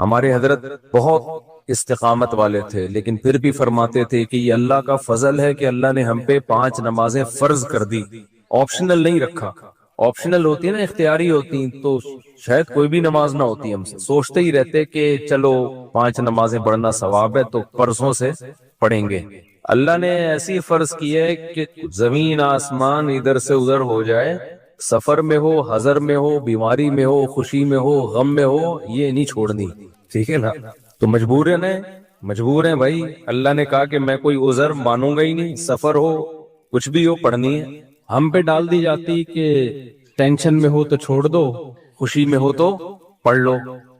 ہمارے حضرت بہت استقامت والے تھے، لیکن پھر بھی فرماتے تھے کہ یہ اللہ کا فضل ہے کہ اللہ نے ہم پہ 5 نمازیں فرض کر دی، آپشنل نہیں رکھا۔ آپشنل ہوتی ہے نا، اختیاری ہوتی تو شاید کوئی بھی نماز نہ ہوتی، ہم سے سوچتے ہی رہتے کہ چلو 5 نمازیں پڑھنا ثواب ہے تو پرسوں سے پڑھیں گے۔ اللہ نے ایسی فرض کی ہے کہ زمین آسمان ادھر سے ادھر ہو جائے، سفر میں ہو، حضر میں ہو، بیماری میں ہو، خوشی میں ہو، غم میں ہو، یہ نہیں چھوڑنی، ٹھیک ہے نا؟ تو مجبور ہیں بھائی۔ اللہ نے کہا کہ میں کوئی عذر مانوں گا ہی نہیں، سفر ہو کچھ بھی ہو پڑھنی ہے۔ ہم پہ ڈال دی جاتی کہ ٹینشن میں ہو تو چھوڑ دو، خوشی میں ہو تو پڑھ لو۔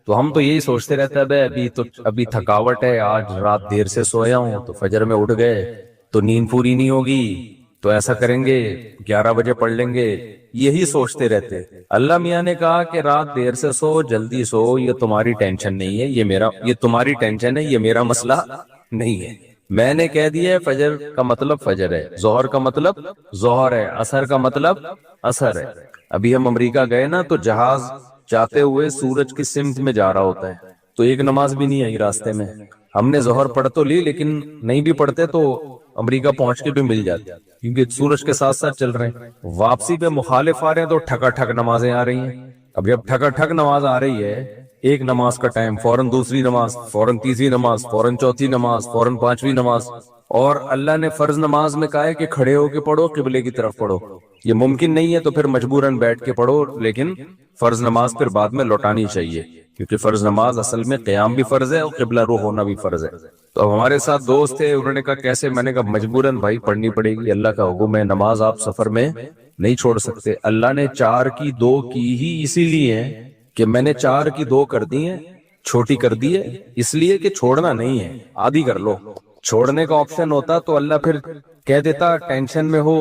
تو ہم تو یہی سوچتے رہتے ہیں بھائی ابھی تھکاوٹ ہے، آج رات دیر سے سویا ہوں تو فجر میں اٹھ گئے تو نیند پوری نہیں ہوگی، تو ایسا کریں گے 11 بجے پڑھ لیں گے، یہی سوچتے رہتے۔ اللہ میاں نے کہا کہ رات دیر سے سو، جلدی سو، یہ تمہاری ٹینشن نہیں ہے، یہ تمہاری ٹینشن ہے، یہ میرا مسئلہ نہیں ہے۔ میں نے کہہ دیا ہے فجر کا مطلب فجر ہے، ظہر کا مطلب ظہر ہے، عصر کا مطلب عصر ہے۔ ابھی ہم امریکہ گئے نا تو جہاز جاتے ہوئے سورج کی سمت میں جا رہا ہوتا ہے، تو ایک نماز بھی نہیں آئی راستے میں۔ ہم نے ظہر پڑھ تو لی، لیکن نہیں بھی پڑھتے تو امریکہ پہنچ کے بھی مل جاتی، کیونکہ سورج کے ساتھ ساتھ چل رہے ہیں۔ واپسی پہ مخالف آ رہے ہیں تو ٹھکا ٹھک نمازیں آ رہی ہیں۔ اب جب ٹھکا ٹھک نماز آ رہی ہے، ایک نماز کا ٹائم، فوراً دوسری نماز، فوراً تیسری نماز، فوراً چوتھی نماز، فوراً 5ویں نماز۔ اور اللہ نے فرض نماز میں کہا ہے کہ کھڑے ہو کے پڑھو، قبلے کی طرف پڑھو۔ یہ ممکن نہیں ہے تو پھر مجبوراً بیٹھ کے پڑھو، لیکن فرض نماز پھر بعد میں لوٹانی چاہیے، کیونکہ فرض نماز اصل میں قیام بھی فرض ہے اور قبلہ رو ہونا بھی فرض ہے۔ تو اب ہمارے ساتھ دوست تھے، انہوں نے کہا کیسے؟ میں نے کہا مجبوراً بھائی پڑھنی پڑے گی، اللہ کا حکم ہے، نماز آپ سفر میں نہیں چھوڑ سکتے۔ اللہ نے 4 کی 2 کی ہی اسی لیے ہے کہ میں نے 4 کی 2 کر دی ہیں، چھوٹی کر دی ہے، اس لیے کہ چھوڑنا نہیں ہے، آدھی کر لو۔ چھوڑنے کا آپشن ہوتا تو اللہ پھر کہہ دیتا ٹینشن میں ہو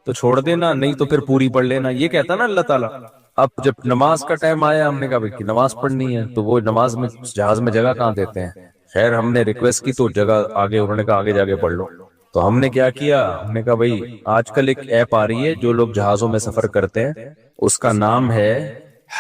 تو چھوڑ دینا، نہیں تو پھر پوری پڑھ لینا، یہ کہتا نا اللہ تعالیٰ۔ اب جب نماز کا ٹائم آیا، ہم نے کہا بھائی نماز پڑھنی ہے، تو وہ نماز میں جہاز میں جگہ کہاں دیتے ہیں؟ خیر ہم نے ریکویسٹ کی تو جگہ آگے، انہوں نے کہا آگے جا کے پڑھ لو۔ تو ہم نے کیا کیا، ہم نے کہا بھائی آج کل ایک ایپ آ رہی ہے جو لوگ جہازوں میں سفر کرتے ہیں، اس کا نام ہے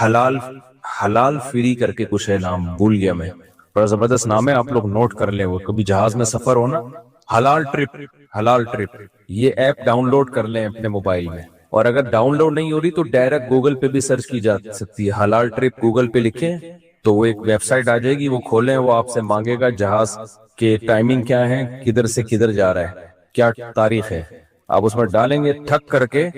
حلال فری کر کے کچھ ہے، نام بھول گیا میں، بڑا زبردست نام ہے، آپ لوگ نوٹ کر لیں، وہ کبھی جہاز میں سفر ہونا، حلال ٹرپ، یہ ایپ ڈاؤن لوڈ کر لیں اپنے موبائل میں۔ اور اگر ڈاؤن لوڈ نہیں ہو رہی تو ڈائریکٹ گوگل پہ بھی سرچ کی جا سکتی ہے، حلال ٹرپ گوگل پہ لکھیں تو وہ ایک ویب سائٹ آ جائے گی، وہ کھولیں، وہ آپ سے مانگے گا جہاز کے ٹائمنگ کیا ہے، کدھر سے کدھر جا رہا ہے، کیا تاریخ ہے، آپ اس میں ڈالیں گے، ٹھک کر کے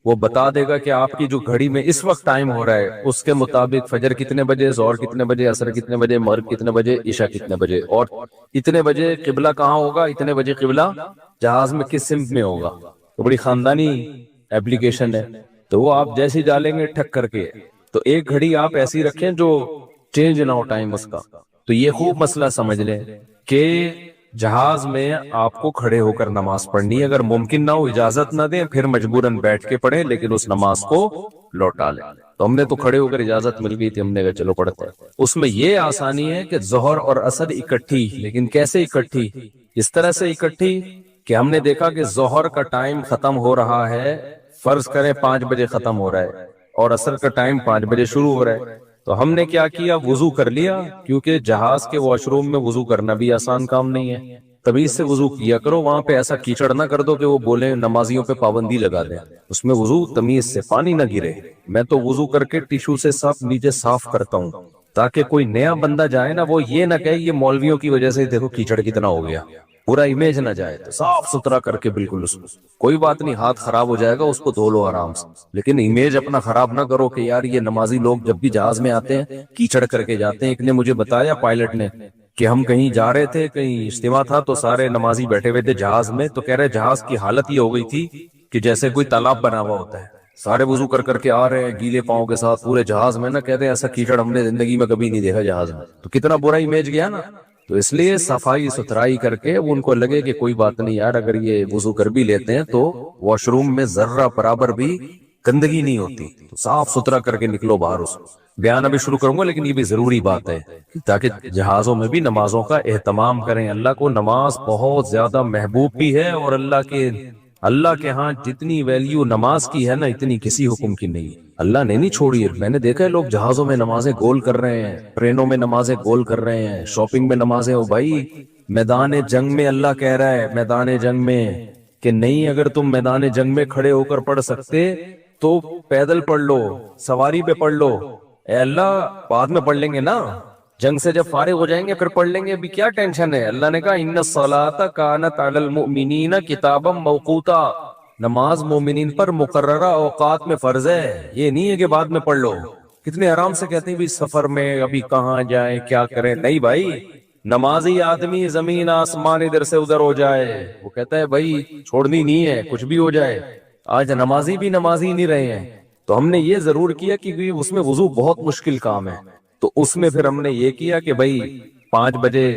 وہ بتا دے گا کہ آپ کی جو گھڑی میں اس وقت ٹائم ہو رہا ہے اس کے مطابق فجر کتنے بجے، ظہر کتنے بجے، عصر کتنے بجے، مغرب کتنے بجے، عشاء کتنے بجے، اور اتنے بجے قبلہ کہاں ہوگا، اتنے بجے قبلہ جہاز میں کس سمت میں ہوگا۔ تو بڑی خاندانی ایپلیکیشن ہے، تو وہ آپ جیسے ڈالیں گے ٹھک کر کے، تو ایک گھڑی آپ ایسی رکھیں جو چینج نہ ہو ٹائم اس کا۔ تو یہ خوب مسئلہ سمجھ لیں کہ جہاز میں آپ کو کھڑے ہو کر نماز پڑھنی ہے، اگر ممکن نہ ہو اجازت نہ دیں پھر مجبوراً بیٹھ کے پڑھیں، لیکن اس نماز کو لوٹا لیں۔ تو ہم نے تو کھڑے ہو کر اجازت مل گئی تھی، ہم نے کہا چلو پڑھتے ہیں۔ اس میں یہ آسانی ہے کہ ظہر اور عصر اکٹھی، لیکن کیسے اکٹھی؟ اس طرح سے اکٹھی کہ ہم نے دیکھا کہ ظہر کا ٹائم ختم ہو رہا ہے، فرض کریں 5 بجے ختم ہو رہا ہے، اور عصر کا ٹائم 5 بجے شروع ہو رہا ہے، تو ہم نے کیا کیا، وضو کر لیا، کیونکہ جہاز کے واش روم میں وضو کرنا بھی آسان کام نہیں ہے، تمیز سے وضو کیا کرو، وہاں پہ ایسا کیچڑ نہ کر دو کہ وہ بولیں نمازیوں پہ پابندی لگا دیں، اس میں وضو تمیز سے، پانی نہ گرے۔ میں تو وضو کر کے ٹیشو سے سب نیچے صاف کرتا ہوں، تاکہ کوئی نیا بندہ جائے نا وہ یہ نہ کہے یہ مولویوں کی وجہ سے دیکھو کیچڑ کتنا ہو گیا، پورا امیج نہ جائے، تو صاف ستھرا کر کے بالکل اس کو، کوئی بات نہیں ہاتھ خراب ہو جائے گا اس کو دھو لو آرام سے، لیکن امیج اپنا خراب نہ کرو کہ یار یہ نمازی لوگ جب بھی جہاز میں آتے ہیں کیچڑ کر کے جاتے ہیں۔ ایک نے مجھے بتایا پائلٹ نے کہ ہم کہیں جا رہے تھے، کہیں اجتماع تھا، تو سارے نمازی بیٹھے ہوئے تھے جہاز میں، تو کہہ رہے جہاز کی حالت یہ ہو گئی تھی کہ جیسے کوئی تالاب بنا ہوا ہوتا ہے، سارے وضو کر کر کے آ رہے ہیں گیلے پاؤں کے ساتھ پورے جہاز میں، نا کہتے ہیں ایسا کیچڑ ہم نے زندگی میں کبھی نہیں دیکھا جہاز میں، تو کتنا برا امیج گیا نا۔ تو اس لیے صفائی ستھرائی کر کے ان کو لگے کہ کوئی بات نہیں یار، اگر یہ وضو کر بھی لیتے ہیں تو واش روم میں ذرہ برابر بھی گندگی نہیں ہوتی، تو صاف ستھرا کر کے نکلو باہر۔ اس بیان ابھی شروع کروں گا، لیکن یہ بھی ضروری بات ہے تاکہ جہازوں میں بھی نمازوں کا اہتمام کریں۔ اللہ کو نماز بہت زیادہ محبوب بھی ہے، اور اللہ کے اللہ کے ہاں جتنی ویلیو نماز کی ہے نا اتنی کسی حکم کی نہیں ہے. اللہ نے نہیں چھوڑی ہے. میں نے دیکھا ہے لوگ جہازوں میں نمازیں گول کر رہے ہیں, ٹرینوں میں نمازیں گول کر رہے ہیں, شاپنگ میں نمازیں. ہو بھائی میدان جنگ میں اللہ کہہ رہا ہے میدان جنگ میں کہ نہیں, اگر تم میدان جنگ میں کھڑے ہو کر پڑھ سکتے تو پیدل پڑھ لو, سواری پہ پڑھ لو. اے اللہ بعد میں پڑھ لیں گے نا, جنگ سے جب فارغ ہو جائیں گے پھر پڑھ لیں گے, ابھی کیا ٹینشن ہے. اللہ نے کہا ان الصلاۃ کانت علی المؤمنین کتابا موقوتا, نماز مومنین پر مقررہ اوقات میں فرض ہے, یہ نہیں ہے کہ بعد میں پڑھ لو. کتنے آرام سے کہتے ہیں بھی سفر میں ابھی کہاں جائیں کیا کریں. نہیں بھائی, نمازی آدمی زمین آسمان ادھر سے ادھر ہو جائے وہ کہتا ہے بھائی چھوڑنی نہیں ہے, کچھ بھی ہو جائے. آج نمازی بھی نمازی نہیں رہے ہیں. تو ہم نے یہ ضرور کیا کہ اس میں وضو بہت مشکل کام ہے, تو اس میں پھر ہم نے یہ کیا کہ بھائی 5 بجے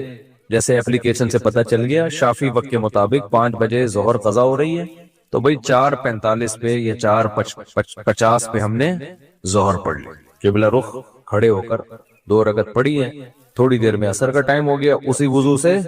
جیسے اپلیکیشن سے پتہ چل گیا شافی وقت کے مطابق 5 بجے ظہر قضا ہو رہی ہے, تو بھائی 4:45 پہ یا 4:50 پہ ہم نے ظہر پڑھ لی. قبلہ رخ کھڑے ہو کر 2 رکعت پڑھی ہے. تھوڑی دیر میں عصر کا ٹائم ہو گیا, اسی وضو سے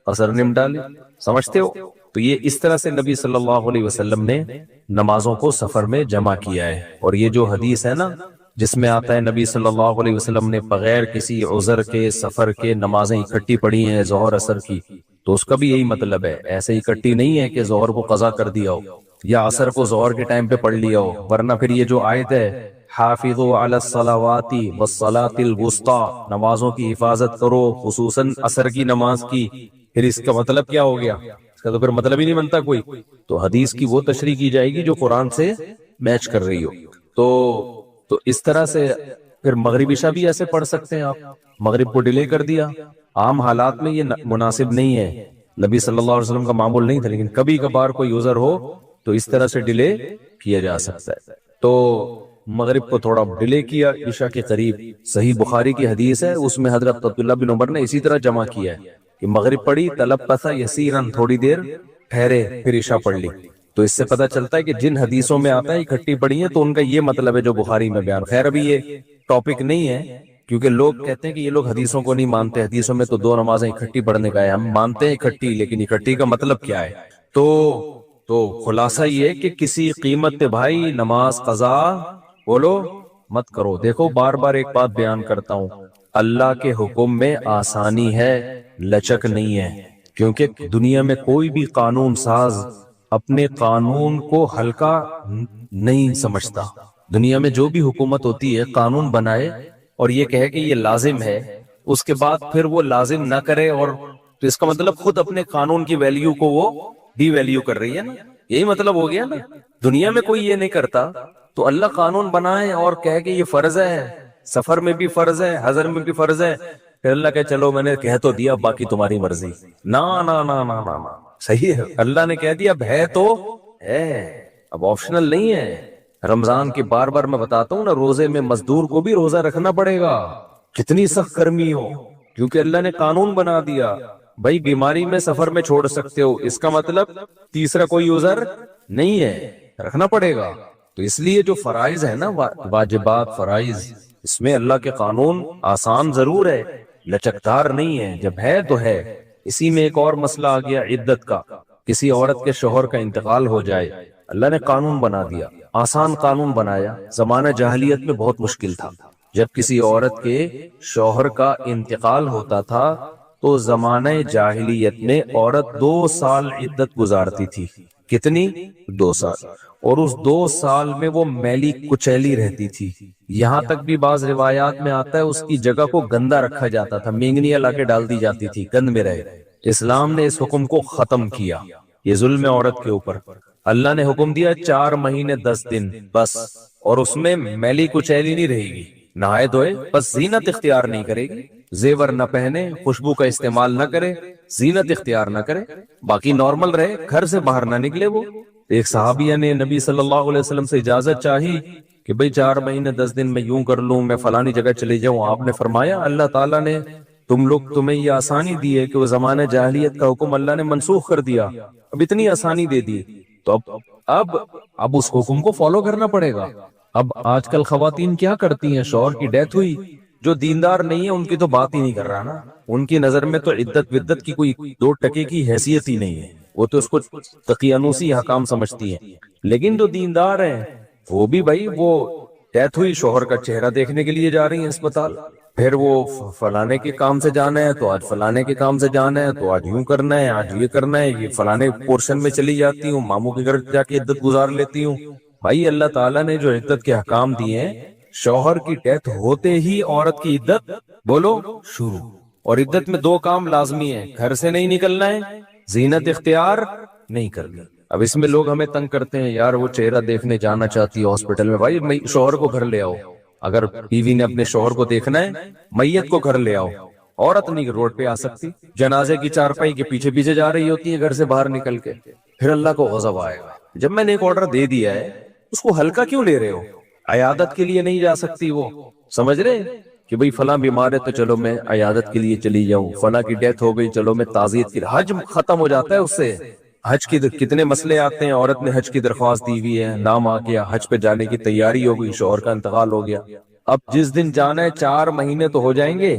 عصر نم ڈالی. سمجھتے ہو؟ تو یہ اس طرح سے نبی صلی اللہ علیہ وسلم نے نمازوں کو سفر میں جمع کیا ہے. اور یہ جو حدیث ہے نا جس میں آتا ہے نبی صلی اللہ علیہ وسلم نے بغیر کسی عذر کے سفر کے نمازیں اکٹھی پڑھی ہیں ظہر عصر کی, تو اس کا بھی یہی مطلب ہے. ایسے اکٹھی نہیں ہے کہ ظہر کو قضا کر دیا ہو یا عصر کو ظہر کے ٹائم پہ پڑھ لیا ہو, ورنہ پھر یہ جو آیت ہے حافظوا علی الصلوات والصلاۃ الوسطی, نمازوں کی حفاظت کرو خصوصاً عصر کی نماز کی, پھر اس کا مطلب کیا ہو گیا؟ اس کا تو پھر مطلب ہی نہیں بنتا کوئی. تو حدیث کی وہ تشریح کی جائے گی جو قرآن سے میچ کر رہی ہو. تو اس طرح سے پھر مغرب عشاء بھی ایسے پڑھ سکتے ہیں آپ. مغرب کو ڈیلے کر دیا, عام حالات میں یہ مناسب نہیں ہے, نبی صلی اللہ علیہ وسلم کا معمول نہیں تھا, لیکن کبھی کبھار کوئی عذر ہو تو اس طرح سے ڈیلے کیا جا سکتا ہے. تو مغرب کو تھوڑا ڈیلے کیا عشاء کے قریب. صحیح بخاری کی حدیث ہے, اس میں حضرت عبداللہ بن عمر نے اسی طرح جمع کیا ہے کہ مغرب پڑھی تلبث یسیرا, تھوڑی دیر ٹھہرے پھر عشاء پڑھ لی. تو اس سے پتہ چلتا ہے کہ جن حدیثوں میں آتا ہے اکٹھی پڑھی ہیں تو ان کا یہ مطلب ہے جو بخاری میں بیان. خیر ابھی یہ ٹاپک نہیں ہے کیونکہ لوگ کہتے ہیں کہ یہ لوگ حدیثوں کو نہیں مانتے, حدیثوں میں تو 2 نمازیں اکٹھی پڑھنے کا ہے. ہم مانتے ہیں اکٹھی, لیکن اکٹھی کا مطلب کیا ہے؟ تو خلاصہ یہ ہے کہ کسی قیمت پہ بھائی نماز قضا بولو مت کرو. دیکھو بار بار ایک بات بیان کرتا ہوں, اللہ کے حکم میں آسانی ہے, لچک نہیں ہے. کیونکہ دنیا میں کوئی بھی قانون ساز اپنے قانون کو ہلکا نہیں سمجھتا. دنیا میں جو بھی حکومت ہوتی ہے قانون بنائے اور یہ کہے کہ یہ لازم ہے, اس کے بعد پھر وہ لازم نہ کرے, اور تو اس کا مطلب خود اپنے قانون کی ویلیو کو وہ ڈی ویلیو کر رہی ہے نا. یہی مطلب ہو گیا نا. دنیا میں کوئی یہ نہیں کرتا, تو اللہ قانون بنائے اور کہے کہ یہ فرض ہے, سفر میں بھی فرض ہے, حضر میں بھی فرض ہے, پھر اللہ کہ چلو میں نے کہہ تو دیا باقی تمہاری مرضی. نا نا نا نا نا نا, صحیح ہے, اللہ نے کہہ دیا اب ہے تو ہے, اب آپشنل نہیں ہے. رمضان کی بار بار میں بتاتا ہوں نا, روزے میں مزدور کو بھی روزہ رکھنا پڑے گا, کتنی سخت گرمی ہو, کیونکہ اللہ نے قانون بنا دیا بھائی بیماری میں سفر میں چھوڑ سکتے ہو, اس کا مطلب تیسرا کوئی عذر نہیں ہے, رکھنا پڑے گا. تو اس لیے جو فرائض ہے نا واجبات فرائض, اس میں اللہ کے قانون آسان ضرور ہے, لچکدار نہیں ہے. جب ہے تو ہے. اسی میں ایک اور مسئلہ آ گیا عدت کا. کسی عورت کے شوہر کا انتقال ہو جائے, اللہ نے قانون بنا دیا, آسان قانون بنایا. زمانہ جاہلیت میں بہت مشکل تھا. جب کسی عورت کے شوہر کا انتقال ہوتا تھا تو زمانہ جاہلیت میں عورت 2 سال عدت گزارتی تھی. کتنی؟ 2 سال. اور اس 2 سال میں وہ میلی کچیلی رہتی تھی. یہاں تک بھی بعض روایات میں آتا ہے اس کی جگہ کو گندا رکھا جاتا تھا, مینگنیاں لا کے ڈال دی جاتی تھی گند میں رہے. اسلام نے اس حکم کو ختم کیا, یہ ظلم ہے عورت کے اوپر. اللہ نے حکم دیا 4 مہینے 10 دن بس, اور اس میں میلی کچیلی نہیں رہے گی, نہائے دھوئے, بس زینت اختیار نہیں کرے گی, زیور نہ پہنے, خوشبو کا استعمال نہ کرے, زینت اختیار نہ کرے, باقی نارمل رہے, گھر سے باہر نہ نکلے. وہ ایک صحابیہ نے نبی صلی اللہ علیہ وسلم سے اجازت چاہی کہ بھئی 4 مہینے 10 دن میں یوں کر لوں, میں فلانی جگہ چلے جاؤں. آپ نے فرمایا اللہ تعالیٰ نے تمہیں یہ آسانی دی ہے کہ وہ زمانہ جاہلیت کا حکم اللہ نے منسوخ کر دیا, اب اتنی آسانی دے دی, تو اب اس حکم کو فالو کرنا پڑے گا. اب آج کل خواتین کیا کرتی ہیں, شوہر کی ڈیتھ ہوئی, جو دیندار نہیں ہے ان کی تو بات ہی نہیں کر رہا نا, ان کی نظر میں تو عدت ودت کی کوئی 2 ٹکے کی حیثیت ہی نہیں ہے. وہ تو اس کو تقیانوسی حکام سمجھتی ہیں، لیکن جو دیندار ہیں وہ بھی بھائی وہ ڈیتھ ہوئی، شوہر کا چہرہ دیکھنے کے لیے جا رہی ہیں اسپتال، پھر وہ فلانے کے کام سے جانا ہے تو آج فلانے کے کام سے جانا ہے، تو آج یوں کرنا ہے، آج یہ کرنا ہے، یہ فلانے پورشن میں چلی جاتی ہوں، ماموں کے گھر جا کے عدت گزار لیتی ہوں۔ بھائی اللہ تعالیٰ نے جو عدت کے حکام دیے ہیں، شوہر کی ڈیتھ ہوتے ہی عورت کی عدت بولو شروع، اور عدت میں 2 کام لازمی ہیں، گھر سے نہیں نکلنا ہے، زینت اختیار نہیں کرنی۔ اب اس میں لوگ ہمیں تنگ کرتے ہیں، یار وہ چہرہ دیکھنے جانا چاہتی ہے ہاسپٹل میں، بھائی شوہر کو گھر لے آؤ، اگر بیوی نے اپنے شوہر کو دیکھنا ہے میت کو گھر لے آؤ، عورت نہیں روڈ پہ آ سکتی، جنازے کی چارپائی کے پیچھے پیچھے جا رہی ہوتی ہے گھر سے باہر نکل کے، پھر اللہ کو غضب آئے گا۔ جب میں نے ایک آرڈر دے دیا ہے اس کو ہلکا کیوں لے رہے ہو؟ عیادت کے لیے نہیں جا سکتی وہ، سمجھ رہے کہ بھئی فلاں بیمار ہے تو چلو میں عیادت کے لیے چلی جاؤں، فلاں کی ڈیتھ ہو گئی چلو میں تعزیت کے لیے، حج ختم ہو جاتا ہے اس سے۔ حج کی کتنے مسئلے آتے ہیں، عورت نے حج کی درخواست دی ہوئی ہے، نام آ گیا، حج پہ جانے کی تیاری ہو گئی، شوہر کا انتقال ہو گیا، اب جس دن جانا ہے 4 مہینے تو ہو جائیں گے،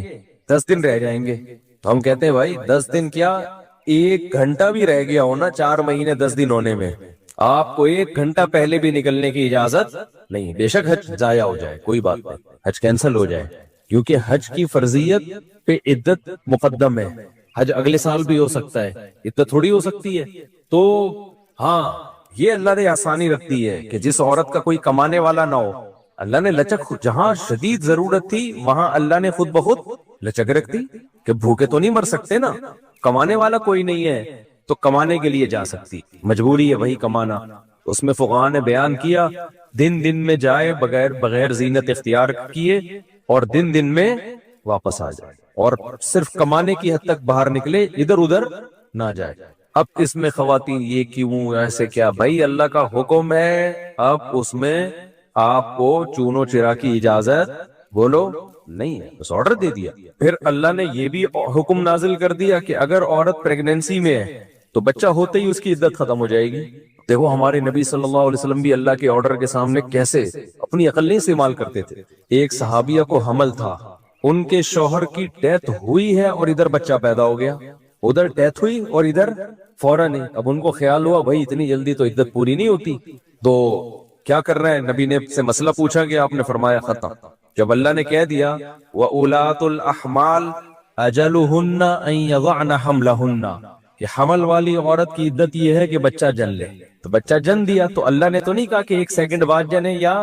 10 دن رہ جائیں گے، تو ہم کہتے ہیں بھائی 10 دن کیا 1 گھنٹہ بھی رہ گیا ہونا 4 مہینے 10 دن ہونے میں، آپ کو 1 گھنٹہ پہلے بھی نکلنے کی اجازت نہیں، بے شک حج ضائع ہو جائے کوئی بات نہیں، حج کینسل ہو جائے، کیونکہ حج کی فرضیت پہ عدت مقدم ہے، حج اگلے سال بھی ہو سکتا ہے، عدت تھوڑی ہو سکتی ہے۔ تو ہاں یہ اللہ نے آسانی رکھتی ہے کہ جس عورت کا کوئی کمانے والا نہ ہو، اللہ نے لچک، جہاں شدید ضرورت تھی وہاں اللہ نے خود بخود لچک رکھ دی کہ بھوکے تو نہیں مر سکتے نا، کمانے والا کوئی نہیں ہے تو کمانے کے لیے جا سکتی، مجبوری ہے وہی کمانا۔ اس میں فقہاء نے بیان کیا دن دن میں جائے بغیر زینت اختیار کیے، اور دن دن میں واپس آ جائے، اور صرف کمانے کی حد تک باہر نکلے، ادھر ادھر نہ جائے۔ اب اس میں خواتین یہ کیوں ایسے کیا، بھائی اللہ کا حکم ہے، اب اس میں آپ کو چونو چرا کی اجازت بولو نہیں ہے، بس آرڈر دے دیا۔ پھر اللہ نے یہ بھی حکم نازل کر دیا کہ اگر عورت پریگننسی میں ہے تو بچہ ہوتے ہی اس کی عدت ختم ہو جائے گی۔ دیکھو ہمارے نبی صلی اللہ علیہ وسلم بھی اللہ کے آرڈر کے سامنے کیسے اپنی عقل نہیں استعمال کرتے تھے۔ ایک صحابیہ کو حمل تھا، ان کے شوہر کی ڈیتھ ہوئی ہے اور ادھر بچہ پیدا ہو گیا، ادھر ڈیتھ ہوئی اور ادھر فوراً ہی، اب ان کو خیال ہوا بھائی اتنی جلدی تو عدت پوری نہیں ہوتی، تو کیا کر رہے ہیں، نبی نے سے مسئلہ پوچھا گیا، آپ نے فرمایا ختم۔ جب اللہ نے کہہ دیا وَأُولَاتُ الْأَحْمَالِ أَجَلُهُنَّ أَن يَضَعْنَ حَمْلَهُنَّ، کہ حمل والی عورت کی عدت یہ ہے کہ بچہ جن لے، تو بچہ جن دیا تو اللہ نے تو نہیں کہا کہ 1 سیکنڈ بعد جنے یا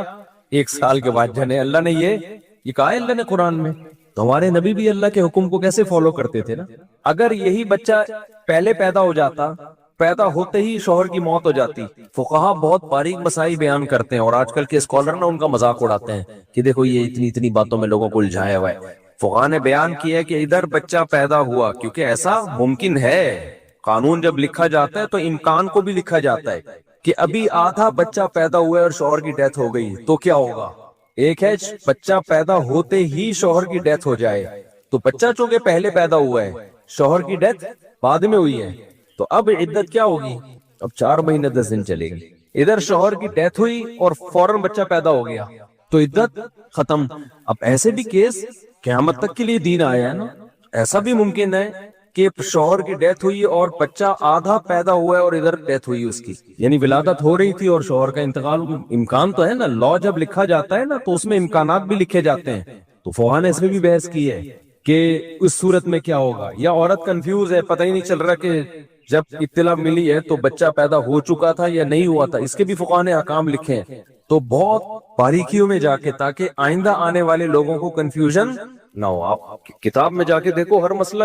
1 سال کے بعد جنے، اللہ نے یہ کہا ہے اللہ نے قرآن میں۔ تو ہمارے نبی بھی اللہ کے حکم کو کیسے فالو کرتے تھے نا۔ اگر یہی بچہ پہلے پیدا ہو جاتا، پیدا ہوتے ہی شوہر کی موت ہو جاتی، فقہا بہت باریک مسائل بیان کرتے ہیں، اور آج کل کے اسکالر نا ان کا مذاق اڑاتے ہیں کہ دیکھو یہ اتنی باتوں میں لوگوں کو الجھایا ہوا ہے۔ فقہا نے بیان کیا کہ ادھر بچہ پیدا ہوا، کیونکہ ایسا ممکن ہے، قانون جب لکھا جاتا ہے تو امکان کو بھی لکھا جاتا ہے کہ ابھی آدھا بچہ پیدا ہوا ہے اور شوہر کی ڈیتھ ہو گئی تو کیا ہوگا۔ ایک ہے بچہ پیدا ہوتے ہی شوہر کی ڈیتھ ہو جائے، تو بچہ چونکہ پہلے پیدا ہوا ہے، شوہر کی ڈیتھ بعد میں ہوئی ہے، تو اب عدت کیا ہوگی، اب 4 مہینے 10 دن چلے گی۔ ادھر شوہر کی ڈیتھ ہوئی اور فوراً بچہ پیدا ہو گیا تو عدت ختم۔ اب ایسے بھی کیس قیامت تک کے لیے دین آیا ہے نا، ایسا بھی ممکن ہے کہ شوہر کی ڈیتھ ہوئی اور بچہ آدھا پیدا ہوا ہے اور ادھر ڈیتھ ہوئی اس کی، یعنی ولادت ہو رہی تھی اور شوہر کا انتقال، امکان تو ہے نا، لا جب لکھا جاتا ہے نا تو اس میں امکانات بھی لکھے جاتے ہیں۔ تو فقہا نے اس میں بھی بحث کی ہے کہ اس صورت میں کیا ہوگا، یا عورت کنفیوز ہے، پتہ ہی نہیں چل رہا کہ جب اطلاع ملی ہے تو بچہ پیدا ہو چکا تھا یا نہیں ہوا تھا، اس کے بھی فقہا نے احکام لکھے ہیں۔ تو بہت باریکیوں میں جا کے، تاکہ آئندہ آنے والے لوگوں کو کنفیوژن نہ ہو۔ آپ کتاب میں جا کے دیکھو، ہر مسئلہ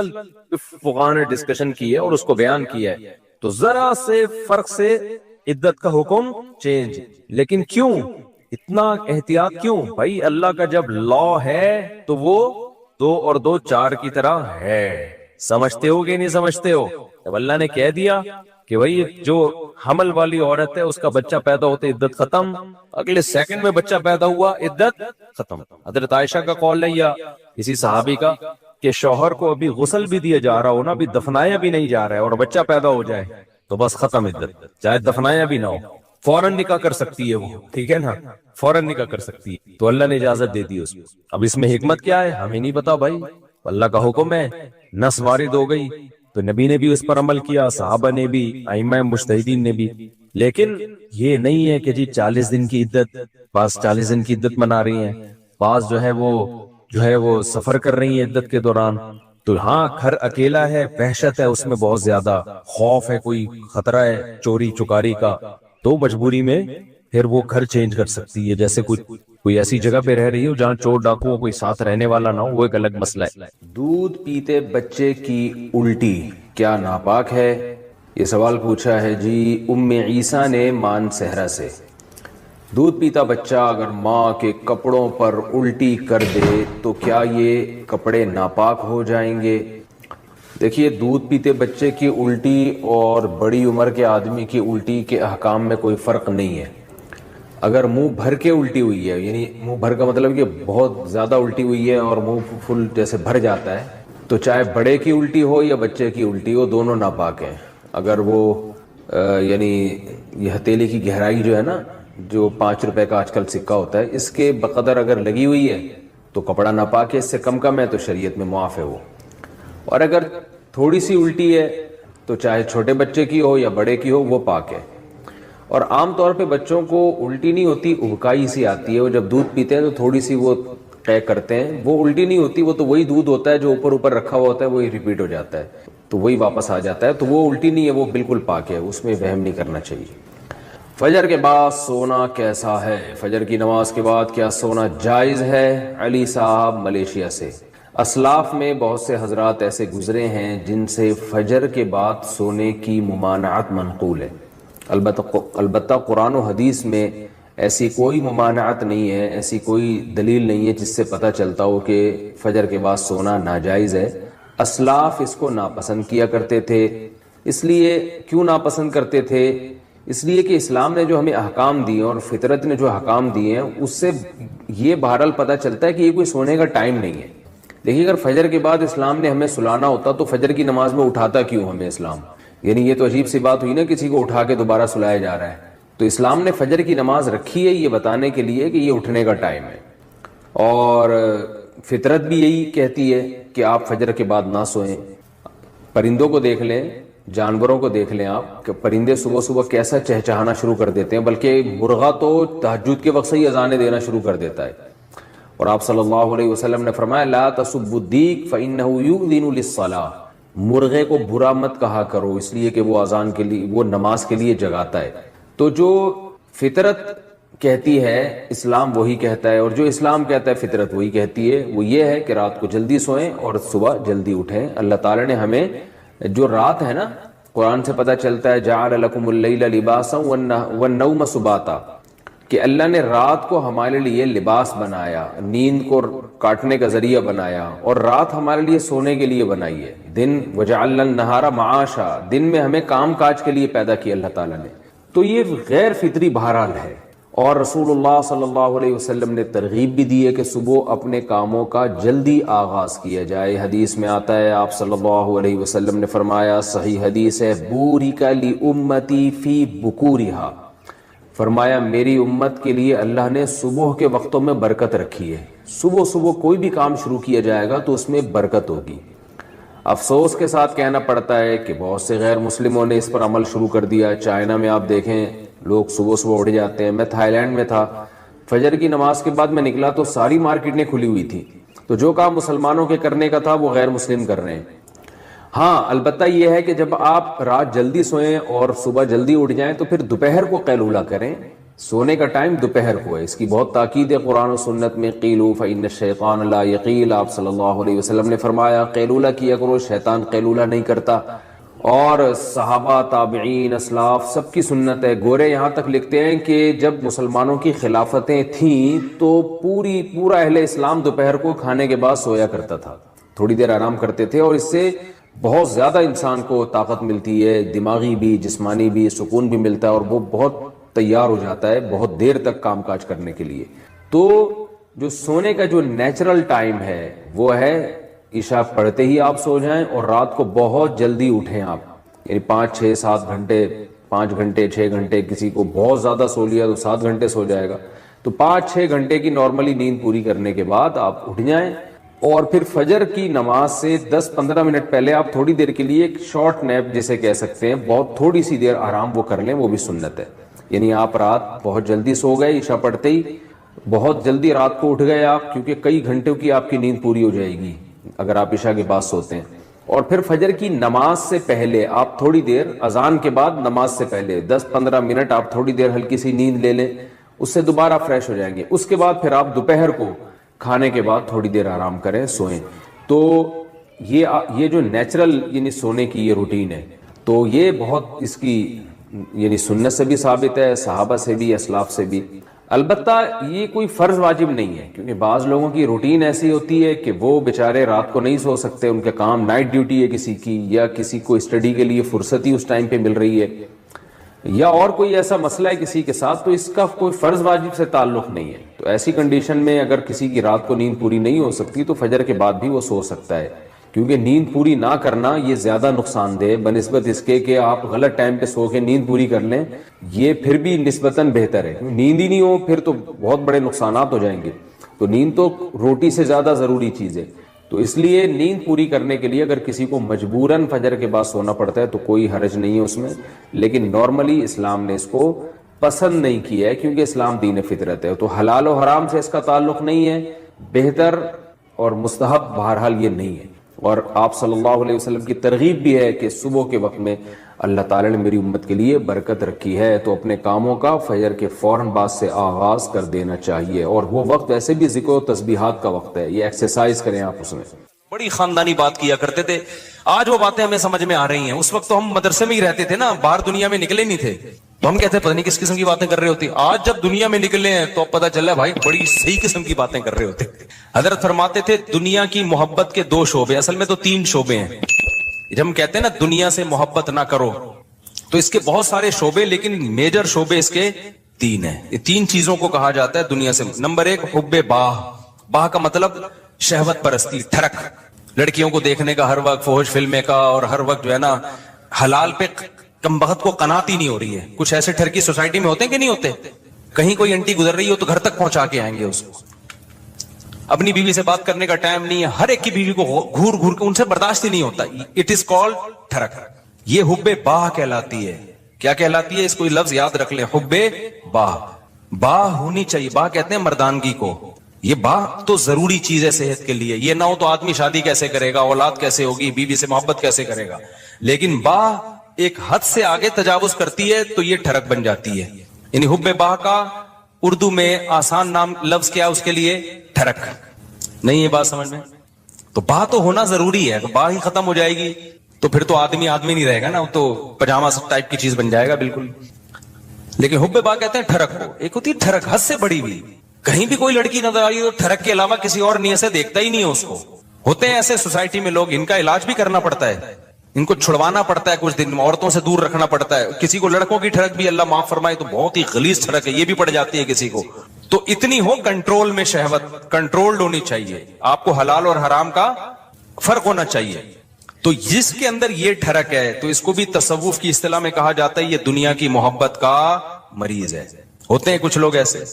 فقہا نے ڈسکشن کی ہے اور اس کو بیان کیا ہے، تو ذرا سے فرق سے عدت کا حکم چینج، لیکن کیوں اتنا احتیاط کیوں؟ بھائی اللہ کا جب لا ہے تو وہ 2 اور 2 4 کی طرح ہے، سمجھتے ہو کہ نہیں سمجھتے ہو؟ جب اللہ نے کہہ دیا کہ بھائی جو حمل والی عورت ہے اس کا بچہ پیدا ہوتے عدت ختم، اگلے سیکنڈ میں بچہ پیدا ہوا عدت ختم۔ حضرت عائشہ کا قول ہے یا کسی صحابی کا کہ شوہر کو ابھی غسل بھی دیا جا رہا ہو نا، ابھی دفنایا بھی نہیں جا رہا ہے اور بچہ پیدا ہو جائے تو بس ختم عدت، چاہے دفنایا بھی نہ ہو، فوراً نکاح کر سکتی ہے وہ، ٹھیک ہے نا، فوراً نکاح کر سکتی ہے، تو اللہ نے اجازت دے دی اس کو۔ اب اس میں حکمت کیا ہے ہمیں نہیں پتا بھائی، اللہ کا حکم ہے، نس وارد ہو گئی تو نبی نے بھی اس پر عمل کیا، صحابہ نے بھی، ائمہ مجتہدین نے بھی. لیکن یہ نہیں ہے کہ جی 40 دن کی عدت، بعض 40 دن کی عدت منا رہی ہیں، بعض جو ہے وہ سفر کر رہی ہیں عدت کے دوران. تو ہاں گھر اکیلا ہے، وحشت ہے اس میں بہت زیادہ، خوف ہے، کوئی خطرہ ہے چوری چکاری کا، تو مجبوری میں پھر وہ گھر چینج کر سکتی ہے. جیسے کوئی ایسی جگہ پہ رہ رہی ہو جہاں چور ڈاکو کوئی ساتھ رہنے والا نہ ہو، وہ ایک الگ مسئلہ ہے. دودھ پیتے بچے کی الٹی کیا ناپاک ہے؟ یہ سوال پوچھا ہے جی ام عیسیٰ نے مان صحرا سے. دودھ پیتا بچہ اگر ماں کے کپڑوں پر الٹی کر دے تو کیا یہ کپڑے ناپاک ہو جائیں گے؟ دیکھیے، دودھ پیتے بچے کی الٹی اور بڑی عمر کے آدمی کی الٹی کے احکام میں کوئی فرق نہیں ہے. اگر منہ بھر کے الٹی ہوئی ہے، یعنی منہ بھر کا مطلب کہ بہت زیادہ الٹی ہوئی ہے اور منہ فل جیسے بھر جاتا ہے، تو چاہے بڑے کی الٹی ہو یا بچے کی الٹی ہو، دونوں ناپاک ہیں. اگر وہ یعنی یہ ہتھیلی کی گہرائی جو ہے نا، جو 5 روپے کا آج کل سکہ ہوتا ہے، اس کے بقدر اگر لگی ہوئی ہے تو کپڑا ناپاک ہے. اس سے کم ہے تو شریعت میں معاف ہے وہ. اور اگر تھوڑی سی الٹی ہے تو چاہے چھوٹے بچے کی ہو یا بڑے کی ہو، وہ پاک ہے. اور عام طور پہ بچوں کو الٹی نہیں ہوتی، ابکائی سی آتی ہے. وہ جب دودھ پیتے ہیں تو تھوڑی سی وہ قے کرتے ہیں، وہ الٹی نہیں ہوتی، وہ تو وہی دودھ ہوتا ہے جو اوپر رکھا ہوا ہوتا ہے، وہی ریپیٹ ہو جاتا ہے، تو وہی واپس آ جاتا ہے. تو وہ الٹی نہیں ہے، وہ بالکل پاک ہے، اس میں وہم نہیں کرنا چاہیے. فجر کے بعد سونا کیسا ہے؟ فجر کی نماز کے بعد کیا سونا جائز ہے؟ علی صاحب ملیشیا سے. اسلاف میں بہت سے حضرات ایسے گزرے ہیں جن سے فجر کے بعد سونے کی ممانعت منقول ہے. البتہ قرآن و حدیث میں ایسی کوئی ممانعت نہیں ہے، ایسی کوئی دلیل نہیں ہے جس سے پتہ چلتا ہو کہ فجر کے بعد سونا ناجائز ہے. اسلاف اس کو ناپسند کیا کرتے تھے. اس لیے کیوں ناپسند کرتے تھے؟ اس لیے کہ اسلام نے جو ہمیں احکام دیے اور فطرت نے جو احکام دیے ہیں، اس سے یہ بہرحال پتہ چلتا ہے کہ یہ کوئی سونے کا ٹائم نہیں ہے. دیکھیے، اگر فجر کے بعد اسلام نے ہمیں سلانا ہوتا تو فجر کی نماز میں اٹھاتا کیوں ہمیں اسلام؟ یعنی یہ تو عجیب سی بات ہوئی نا، کسی کو اٹھا کے دوبارہ سلایا جا رہا ہے. تو اسلام نے فجر کی نماز رکھی ہے یہ بتانے کے لیے کہ یہ اٹھنے کا ٹائم ہے. اور فطرت بھی یہی کہتی ہے کہ آپ فجر کے بعد نہ سوئیں. پرندوں کو دیکھ لیں، جانوروں کو دیکھ لیں آپ کہ پرندے صبح صبح کیسا چہچہانا شروع کر دیتے ہیں، بلکہ مرغا تو تہجد کے وقت سے ہی اذانیں دینا شروع کر دیتا ہے. اور آپ صلی اللہ علیہ وسلم نے فرمایا لا تسبوا الدیک فإنہ یؤذن للصلاۃ، مرغے کو برا مت کہا کرو اس لیے کہ وہ اذان کے لیے، وہ نماز کے لیے جگاتا ہے. تو جو فطرت کہتی ہے اسلام وہی کہتا ہے، اور جو اسلام کہتا ہے فطرت وہی کہتی ہے. وہ یہ ہے کہ رات کو جلدی سوئیں اور صبح جلدی اٹھیں. اللہ تعالی نے ہمیں جو رات ہے نا، قرآن سے پتہ چلتا ہے جعل لکم اللیل لباسا والنوم سباتا، کہ اللہ نے رات کو ہمارے لیے لباس بنایا، نیند کو کاٹنے کا ذریعہ بنایا، اور رات ہمارے لیے سونے کے لیے بنائی ہے. دن وجعلنا النہار معاشا، دن میں ہمیں کام کاج کے لیے پیدا کیا اللہ تعالیٰ نے. تو یہ غیر فطری بہرحال ہے. اور رسول اللہ صلی اللہ علیہ وسلم نے ترغیب بھی دی ہے کہ صبح اپنے کاموں کا جلدی آغاز کیا جائے. حدیث میں آتا ہے، آپ صلی اللہ علیہ وسلم نے فرمایا، صحیح حدیث ہے، بورک لامتی فی بکورہا، فرمایا میری امت کے لیے اللہ نے صبح کے وقتوں میں برکت رکھی ہے. صبح کوئی بھی کام شروع کیا جائے گا تو اس میں برکت ہوگی. افسوس کے ساتھ کہنا پڑتا ہے کہ بہت سے غیر مسلموں نے اس پر عمل شروع کر دیا. چائنا میں آپ دیکھیں لوگ صبح اٹھ جاتے ہیں. میں تھائی لینڈ میں تھا، فجر کی نماز کے بعد میں نکلا تو ساری مارکیٹیں کھلی ہوئی تھی. تو جو کام مسلمانوں کے کرنے کا تھا وہ غیر مسلم کر رہے ہیں. ہاں البتہ یہ ہے کہ جب آپ رات جلدی سوئیں اور صبح جلدی اٹھ جائیں تو پھر دوپہر کو قیلولہ کریں. سونے کا ٹائم دوپہر کو ہے، اس کی بہت تاکید ہے قرآن و سنت میں. قیلوا فإن الشیطان لا یقیل، آپ صلی اللہ علیہ وسلم نے فرمایا قیلولہ کیا کرو، شیطان قیلولہ نہیں کرتا. اور صحابہ، تابعین، اسلاف سب کی سنت ہے. گورے یہاں تک لکھتے ہیں کہ جب مسلمانوں کی خلافتیں تھیں تو پورا اہل اسلام دوپہر کو کھانے کے بعد سویا کرتا تھا، تھوڑی دیر آرام کرتے تھے، اور اس سے بہت زیادہ انسان کو طاقت ملتی ہے، دماغی بھی جسمانی بھی سکون بھی ملتا ہے، اور وہ بہت تیار ہو جاتا ہے بہت دیر تک کام کاج کرنے کے لیے. تو جو سونے کا جو نیچرل ٹائم ہے وہ ہے عشاء پڑھتے ہی آپ سو جائیں، اور رات کو بہت جلدی اٹھیں آپ، یعنی 5 6 7 گھنٹے، 5 گھنٹے 6 گھنٹے، کسی کو بہت زیادہ سو لیا تو 7 گھنٹے سو جائے گا. تو 5 6 گھنٹے کی نارملی نیند پوری کرنے کے بعد آپ اٹھ جائیں اور پھر فجر کی نماز سے 10-15 منٹ پہلے آپ تھوڑی دیر کے لیے ایک شارٹ نیپ جسے کہہ سکتے ہیں، بہت تھوڑی سی دیر آرام وہ کر لیں، وہ بھی سنت ہے. یعنی آپ رات بہت جلدی سو گئے عشاء پڑھتے ہی، بہت جلدی رات کو اٹھ گئے آپ، کیونکہ کئی گھنٹوں کی آپ کی نیند پوری ہو جائے گی اگر آپ عشاء کے بعد سوتے ہیں. اور پھر فجر کی نماز سے پہلے آپ تھوڑی دیر، اذان کے بعد نماز سے پہلے 10-15 منٹ آپ تھوڑی دیر ہلکی سی نیند لے لیں، اس سے دوبارہ فریش ہو جائیں گے. اس کے بعد پھر آپ دوپہر کو کھانے کے بعد تھوڑی دیر آرام کریں، سوئیں. تو یہ جو نیچرل یعنی سونے کی یہ روٹین ہے، تو یہ بہت اس کی یعنی سنت سے بھی ثابت ہے، صحابہ سے بھی، اسلاف سے بھی. البتہ یہ کوئی فرض واجب نہیں ہے، کیونکہ بعض لوگوں کی روٹین ایسی ہوتی ہے کہ وہ بیچارے رات کو نہیں سو سکتے، ان کے کام نائٹ ڈیوٹی ہے کسی کی، یا کسی کو اسٹڈی کے لیے فرصت ہی اس ٹائم پہ مل رہی ہے، یا اور کوئی ایسا مسئلہ ہے کسی کے ساتھ، تو اس کا کوئی فرض واجب سے تعلق نہیں ہے. تو ایسی کنڈیشن میں اگر کسی کی رات کو نیند پوری نہیں ہو سکتی تو فجر کے بعد بھی وہ سو سکتا ہے، کیونکہ نیند پوری نہ کرنا یہ زیادہ نقصان دہ بنسبت اس کے کہ آپ غلط ٹائم پہ سو کے نیند پوری کر لیں. یہ پھر بھی نسبتاً بہتر ہے. نیند ہی نہیں ہو پھر تو بہت بڑے نقصانات ہو جائیں گے. تو نیند تو روٹی سے زیادہ ضروری چیز ہے. تو اس لیے نیند پوری کرنے کے لیے اگر کسی کو مجبوراً فجر کے بعد سونا پڑتا ہے تو کوئی حرج نہیں ہے اس میں، لیکن نارملی اسلام نے اس کو پسند نہیں کیا ہے، کیونکہ اسلام دین فطرت ہے. تو حلال و حرام سے اس کا تعلق نہیں ہے، بہتر اور مستحب بہرحال یہ نہیں ہے. اور آپ صلی اللہ علیہ وسلم کی ترغیب بھی ہے کہ صبح کے وقت میں اللہ تعالی نے میری امت کے لیے برکت رکھی ہے، تو اپنے کاموں کا فجر کے فوراً بعد سے آغاز کر دینا چاہیے. اور وہ وقت ویسے بھی ذکر و تسبیحات کا وقت ہے، یہ ایکسرسائز کریں آپ اس میں. بڑی خاندانی بات کیا کرتے تھے، آج وہ باتیں ہمیں سمجھ میں آ رہی ہیں. اس وقت تو ہم مدرسے میں ہی رہتے تھے نا، باہر دنیا میں نکلے نہیں تھے، تو ہم کہتے ہیں پتہ نہیں کس قسم کی باتیں کر رہے ہوتی. آج جب دنیا میں نکلے ہیں تو اب پتہ چلا بھائی بڑی صحیح قسم کی باتیں کر رہے ہوتے. حضرت فرماتے تھے دنیا کی محبت کے 2 شعبے، اصل میں تو 3 شعبے ہیں. جب ہم کہتے ہیں نا دنیا سے محبت نہ کرو، تو اس کے بہت سارے شعبے، لیکن میجر شعبے اس کے 3 ہیں. یہ 3 چیزوں کو کہا جاتا ہے دنیا سے. نمبر 1 حب باہ. باہ کا مطلب شہوت پرستی، ٹھرک، لڑکیوں کو دیکھنے کا ہر وقت، فحش فلمیں کا، اور ہر وقت جو ہے نا حلال پہ کم بخت کو قناعت ہی نہیں ہو رہی ہے. کچھ ایسے ٹھرکی سوسائٹی میں ہوتے ہیں کہ نہیں ہوتے، کہیں کوئی انٹی گزر رہی ہو تو گھر تک پہنچا کے آئیں گے اس کو. اپنی بیوی سے بات کرنے کا ٹائم نہیں ہے، ہر ایک کی بیوی کو گھور گھور کے ان سے برداشت ہی نہیں ہوتا. اٹ از کالڈ ٹھرک. یہ حب باہ کہلاتی ہے. کیا کہلاتی ہے؟ اس کو لفظ یاد رکھ لیں، حب باہ. باہ ہونی چاہیے. باہ کہتے ہیں مردانگی کو. یہ باہ تو ضروری چیز ہے صحت کے لیے. یہ نہ ہو تو آدمی شادی کیسے کرے گا، اولاد کیسے ہوگی، بیوی سے محبت کیسے کرے گا. لیکن باہ ایک حد سے آگے تجاوز کرتی ہے تو یہ ٹھرک بن جاتی ہے. یعنی حب باہ کا اردو میں آسان نام لفظ کیا اس کے لیے؟ ٹھرک. نہیں یہ بات سمجھ میں؟ تو باہ تو ہونا ضروری ہے. باہ ہی ختم ہو جائے گی تو پھر تو آدمی نہیں رہے گا نا، تو پجامہ ٹائپ کی چیز بن جائے گا بالکل. لیکن حب باہ کہتے ہیں ٹھرک کو. ایک ہوتی ہے ٹھرک حد سے بڑی ہوئی. کہیں بھی کوئی لڑکی نظر آئی تو ٹھرک کے علاوہ کسی اور نیت سے دیکھتا ہی نہیں ہے اس کو. ہوتے ہیں ایسے سوسائٹی میں لوگ، ان کا علاج بھی کرنا پڑتا ہے، ان کو چھڑوانا پڑتا ہے، کچھ دن عورتوں سے دور رکھنا پڑتا ہے. کسی کو لڑکوں کی ٹھرک بھی اللہ معاف فرمائے تو بہت ہی غلیظ ٹھرک ہے، یہ بھی پڑ جاتی ہے کسی کو. تو اتنی ہو کنٹرول میں، شہوت کنٹرولڈ ہونی چاہیے. آپ کو حلال اور حرام کا فرق ہونا چاہیے. تو جس کے اندر یہ ٹھرک ہے تو اس کو بھی تصوف کی اصطلاح میں کہا جاتا ہے یہ دنیا کی محبت کا مریض ہے. ہوتے ہیں کچھ لوگ ایسے،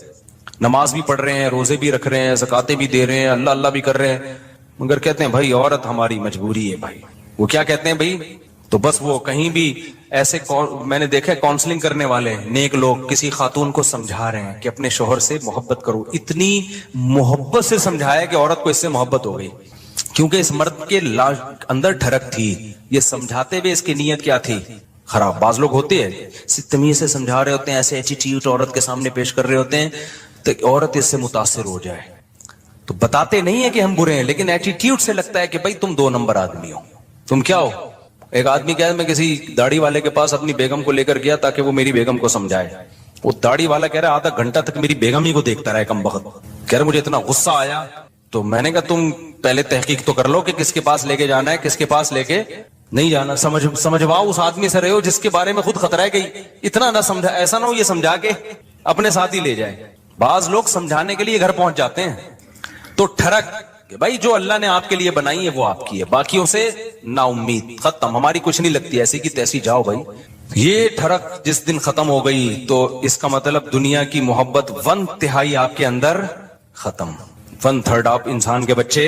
نماز بھی پڑھ رہے ہیں، روزے بھی رکھ رہے ہیں، زکاتیں بھی دے رہے ہیں، اللہ اللہ بھی کر رہے ہیں، مگر کہتے ہیں بھائی عورت ہماری مجبوری ہے. بھائی وہ کیا کہتے ہیں بھائی؟ تو بس وہ کہیں بھی ایسے میں نے دیکھا کاؤنسلنگ کرنے والے نیک لوگ کسی خاتون کو سمجھا رہے ہیں کہ اپنے شوہر سے محبت کرو. اتنی محبت سے سمجھایا کہ عورت کو اس سے محبت ہو گئی، کیونکہ اس مرد کے اندر ٹھرک تھی. یہ سمجھاتے ہوئے اس کی نیت کیا تھی؟ خراب. بعض لوگ ہوتے ہیں تمیز سے سمجھا رہے ہوتے ہیں، ایسے ایٹیٹیوڈ عورت کے سامنے پیش کر رہے ہوتے ہیں تو عورت اس سے متاثر ہو جائے. تو بتاتے نہیں ہے کہ ہم برے ہیں، لیکن ایٹیٹیوڈ سے لگتا ہے کہ بھائی تم 2 نمبر آدمی ہو. تم کیا ہو؟ ایک آدمی کہا میں کسی داڑھی والے کے پاس اپنی بیگم کو لے کر گیا تاکہ وہ میری بیگم کو سمجھائے. وہ داڑھی والا کہہ رہا آدھا گھنٹہ تک میری بیگم ہی کو دیکھتا رہا کم بخت. کہہ رہا مجھے اتنا غصہ آیا. تو میں نے کہا تم پہلے تحقیق تو کر لو کہ کس کے پاس لے کے جانا ہے، کس کے پاس لے کے نہیں جانا. سمجھواؤ اس آدمی سے رہے ہو جس کے بارے میں خود خطرہ ہے. گئی اتنا نہ سمجھا، ایسا نہ ہو یہ سمجھا کے اپنے ساتھ ہی لے جائے. بعض لوگ سمجھانے کے لیے گھر پہنچ جاتے ہیں. تو ٹھرک کہ بھائی جو اللہ نے آپ کے لیے بنائی ہے وہ آپ کی ہے، باقیوں سے نا امید، ختم، ہماری کچھ نہیں لگتی، ایسی کی تیسی جاؤ بھائی. یہ ٹھرک جس دن ختم ہو گئی تو اس کا مطلب دنیا کی محبت 1/3 آپ کے اندر ختم. 1/3 آپ انسان کے بچے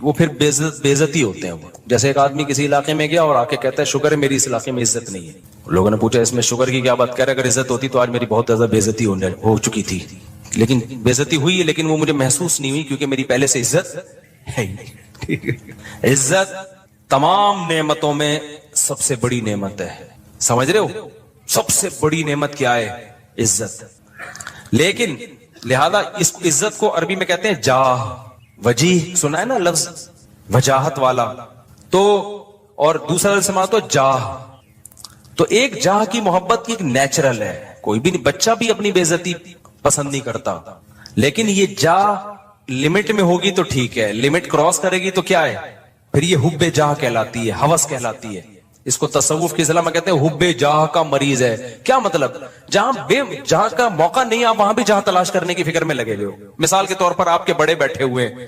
وہ پھر بےعزتی ہوتے ہیں. وہ جیسے ایک آدمی کسی علاقے میں گیا اور آ کے کہتا ہے شکر ہے میری اس علاقے میں عزت نہیں ہے. لوگوں نے پوچھا اس میں شکر کی کیا بات کر رہے, اگر عزت ہوتی تو آج میری بہت زیادہ بےعزتی ہو چکی تھی, لیکن بےعزتی ہوئی ہے لیکن وہ مجھے محسوس نہیں ہوئی کیونکہ میری پہلے سے عزت ہے. عزت تمام نعمتوں میں سب سے بڑی نعمت ہے, سمجھ رہے ہو؟ سب سے بڑی نعمت کیا ہے؟ عزت. لیکن لہذا اس عزت کو عربی میں کہتے ہیں جاہ. وجیح سنا ہے نا لفظ, وجاہت والا. تو اور دوسرا لفظ سنا تو جاہ. تو ایک جاہ کی محبت کی ایک نیچرل ہے, کوئی بھی بچہ بھی اپنی بے عزتی پسند نہیں کرتا, لیکن یہ جاہ لمٹ میں ہوگی تو ٹھیک ہے, لمٹ کراس کرے گی تو کیا ہے پھر یہ حب جاہ کہلاتی ہے, ہوس کہلاتی ہے. اس کو تصوف کی اصطلاح میں کہتے ہیں حب جاہ کا مریض ہے. کیا مطلب؟ جہاں بے جہاں کا موقع نہیں آپ وہاں بھی جہاں تلاش کرنے کی فکر میں لگے ہوئے ہو. مثال کے طور پر آپ کے بڑے بیٹھے ہوئے ہیں,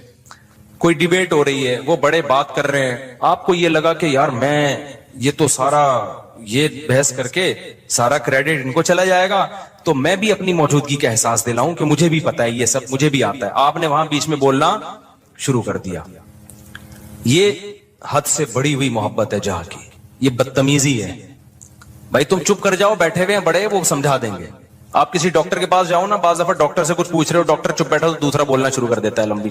کوئی ڈیبیٹ ہو رہی ہے, وہ بڑے بات کر رہے ہیں, آپ کو یہ لگا کہ یار میں یہ تو سارا یہ بحث کر کے سارا کریڈٹ ان کو چلا جائے گا, تو میں بھی اپنی موجودگی کا احساس دلاؤں کہ مجھے بھی پتا ہے یہ سب مجھے بھی آتا ہے. آپ نے وہاں بیچ میں بولنا شروع کر دیا. یہ حد سے بڑی ہوئی محبت ہے جہاں کی, یہ بدتمیزی ہے. بھائی تم چپ کر جاؤ, بیٹھے ہوئے ہیں بڑے, وہ سمجھا دیں گے. آپ کسی ڈاکٹر کے پاس جاؤ نا, بعض دفعہ ڈاکٹر سے کچھ پوچھ رہے ہو, ڈاکٹر چپ بیٹھا تو دوسرا بولنا شروع کر دیتا ہے لمبی.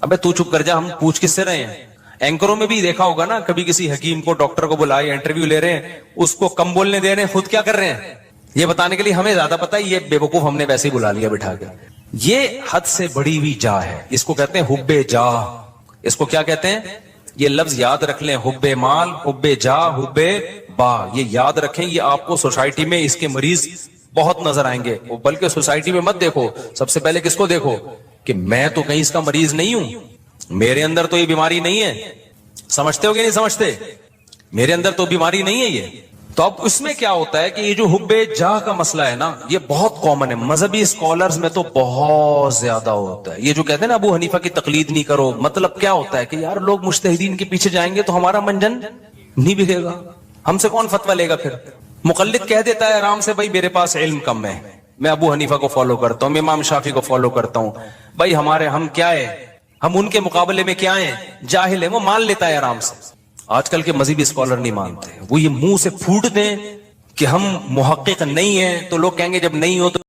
ابے تو چپ کر جا, ہم پوچھ کس سے رہے ہیں؟ اینکروں میں بھی دیکھا ہوگا نا, کبھی کسی حکیم کو ڈاکٹر کو بلائے انٹرویو لے رہے ہیں, اس کو کم بولنے دے رہے ہیں, خود کیا کر رہے ہیں یہ بتانے کے لیے ہمیں زیادہ پتا ہے, یہ بے وقوف ہم نے ویسے ہی بلا لیا بٹھا کے. یہ حد سے بڑی ہوئی جاہ ہے, اس کو کہتے ہیں حب جاہ. اس کو کیا کہتے ہیں؟ یہ لفظ یاد رکھ لیں, حب مال, حب جاہ, حب با, یہ یاد رکھیں. یہ آپ کو سوسائٹی میں اس کے مریض بہت نظر آئیں گے. بلکہ سوسائٹی میں مت دیکھو, سب سے پہلے کس کو دیکھو کہ میں تو کہیں اس کا مریض نہیں ہوں, میرے اندر تو یہ بیماری نہیں ہے. سمجھتے ہو کہ نہیں سمجھتے؟ میرے اندر تو بیماری نہیں ہے یہ. تو اب اس میں کیا ہوتا ہے کہ یہ جو حب جاہ کا مسئلہ ہے نا, یہ بہت کامن ہے. مذہبی اسکالرز میں تو بہت زیادہ ہوتا ہے. یہ جو کہتے ہیں نا ابو حنیفہ کی تقلید نہیں کرو, مطلب کیا ہوتا ہے کہ یار لوگ مجتہدین کے پیچھے جائیں گے تو ہمارا منجن نہیں بگڑے گا, ہم سے کون فتویٰ لے گا پھر. مقلد کہہ دیتا ہے آرام سے, بھائی میرے پاس علم کم ہے, میں ابو حنیفہ کو فالو کرتا ہوں, میں امام شافعی کو فالو کرتا ہوں. بھائی ہم کیا ہے, ہم ان کے مقابلے میں کیا ہیں, جاہل ہیں. وہ مان لیتا ہے آرام سے. آج کل کے مذہبی اسکالر نہیں مانتے, وہ یہ منہ سے پھوٹ دیں کہ ہم محقق نہیں ہیں, تو لوگ کہیں گے جب نہیں ہو تو